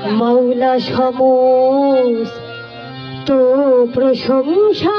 মৌলা সমস্ত প্রশংসা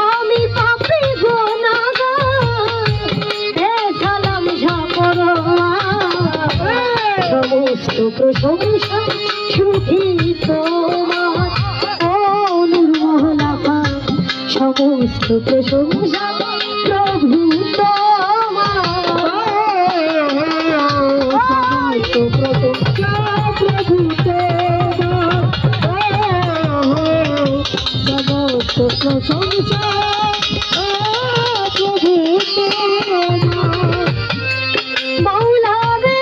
আমি পাপী গুনাহগার, হে সালাম সমস্ত প্রশংসা শুধু তোমার। ও নূর মহলা পাক, সমস্ত প্রশংসা প্রভু তোমার। সমস্ত প্রশংসা প্রভু সমস্ত প্রশংসা প্রভু মৌলা রে।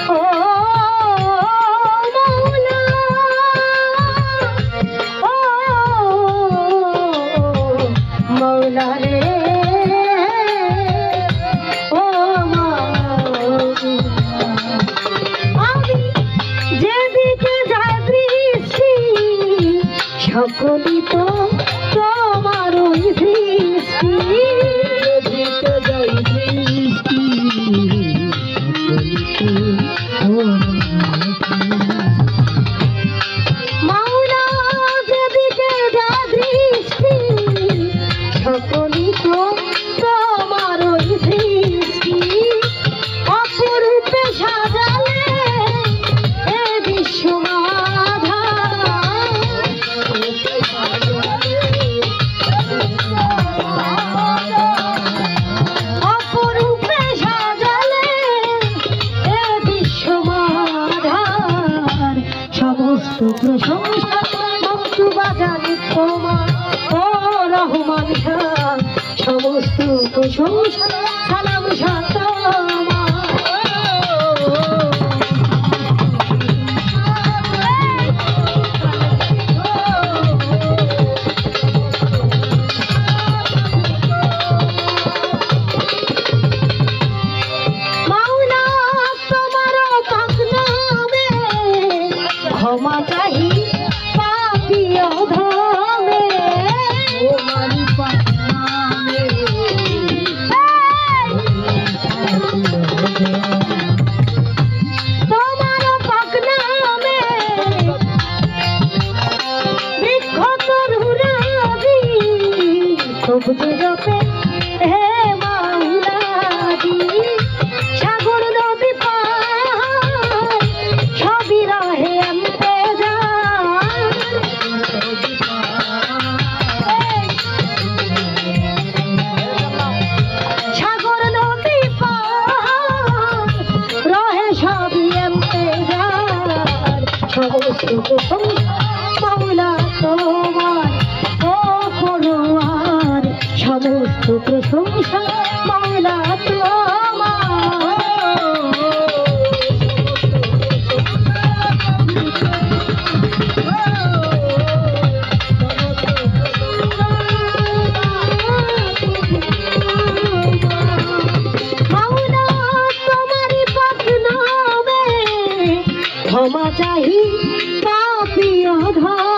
ও মৌলা, ও মৌলা রে, ও যেদিকে যায় দৃষ্টি সকলই তো তোমার ওই সৃষ্টি। যেদিকে যায় দৃষ্টি মৌলা, যেদিকে যায় দৃষ্টি সকলই তো তোমার ওই সৃষ্টি। অপরূপে সাজালে সমস্ত প্রশংসা মক্তুবা জানি তোমার। ও রহমান শাহ, সমস্ত প্রশংসা সালাম শাহ তোমার। ক্ষমা চাহি পাপী অধমে, তোমার পাক নামে বৃক্ষ তরুরাদি সবজি জপে হে মাওলাদি। সাগর নদী পার সবই রহে সাগর নদী পার রহে সবই এমতেজার। সমস্ত প্রশংসা মৌলা তোমার। ও পরওয়ার, সমস্ত প্রশংসা মৌলা তোমার। ক্ষমা চাহি পাপী অধম।